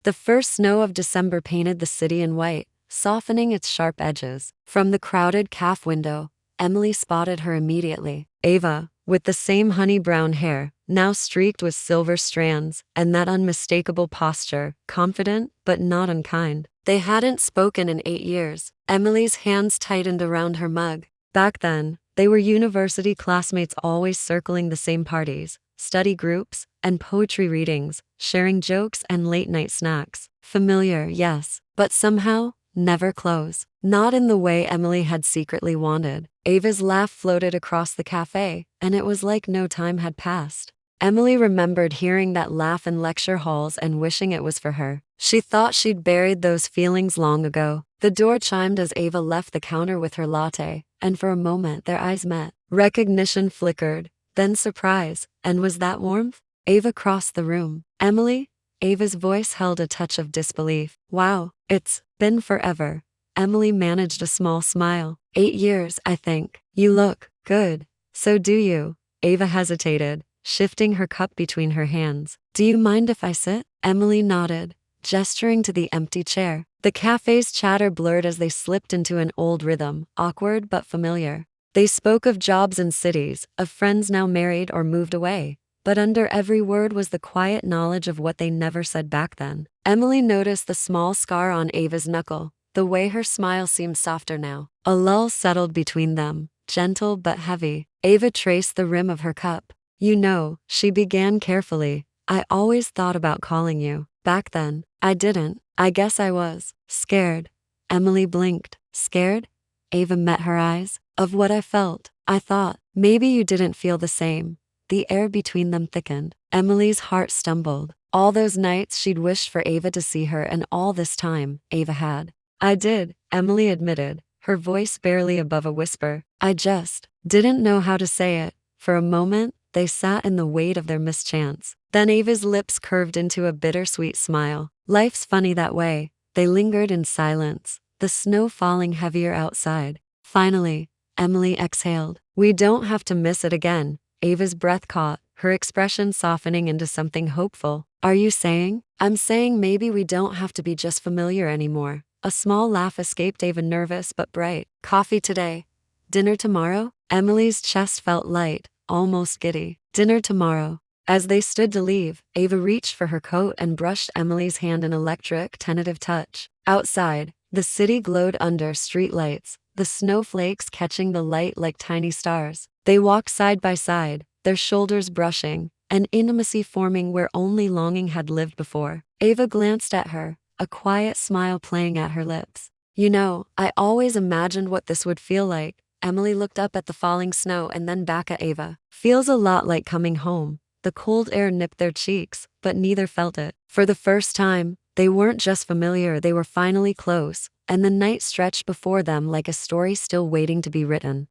The first snow of December painted the city in white, softening its sharp edges. From the crowded cafe window, Emily spotted her immediately. Ava, with the same honey-brown hair, now streaked with silver strands, and that unmistakable posture, confident but not unkind. They hadn't spoken in 8 years. Emily's hands tightened around her mug. Back then, they were university classmates, always circling the same parties, study groups, and poetry readings, sharing jokes and late-night snacks. Familiar, yes, but somehow, never close. Not in the way Emily had secretly wanted. Ava's laugh floated across the cafe, and it was like no time had passed. Emily remembered hearing that laugh in lecture halls and wishing it was for her. She thought she'd buried those feelings long ago. The door chimed as Ava left the counter with her latte, and for a moment their eyes met. Recognition flickered, then surprise. And was that warmth? Ava crossed the room. Emily? Ava's voice held a touch of disbelief. Wow, it's been forever. Emily managed a small smile. 8 years, I think. You look good. So do you. Ava hesitated, shifting her cup between her hands. Do you mind if I sit? Emily nodded, gesturing to the empty chair. The cafe's chatter blurred as they slipped into an old rhythm, awkward but familiar. They spoke of jobs and cities, of friends now married or moved away, but under every word was the quiet knowledge of what they never said back then. Emily noticed the small scar on Ava's knuckle, the way her smile seemed softer now. A lull settled between them, gentle but heavy. Ava traced the rim of her cup. You know, she began carefully, I always thought about calling you. Back then, I didn't. I guess I was scared. Emily blinked. Scared? Ava met her eyes. Of what I felt. I thought, maybe you didn't feel the same. The air between them thickened. Emily's heart stumbled. All those nights she'd wished for Ava to see her, and all this time, Ava had. I did, Emily admitted, her voice barely above a whisper. I just didn't know how to say it. For a moment, they sat in the weight of their mischance. Then Ava's lips curved into a bittersweet smile. Life's funny that way. They lingered in silence, the snow falling heavier outside. Finally, Emily exhaled. We don't have to miss it again. Ava's breath caught, her expression softening into something hopeful. Are you saying? I'm saying maybe we don't have to be just familiar anymore. A small laugh escaped Ava, nervous but bright. Coffee today. Dinner tomorrow? Emily's chest felt light, almost giddy. Dinner tomorrow. As they stood to leave, Ava reached for her coat and brushed Emily's hand, an electric, tentative touch. Outside, the city glowed under street lights, the snowflakes catching the light like tiny stars. They walked side by side, their shoulders brushing, an intimacy forming where only longing had lived before. Ava glanced at her, a quiet smile playing at her lips. You know, I always imagined what this would feel like. Emily looked up at the falling snow and then back at Ava. Feels a lot like coming home. The cold air nipped their cheeks, but neither felt it. For the first time, they weren't just familiar, they were finally close, and the night stretched before them like a story still waiting to be written.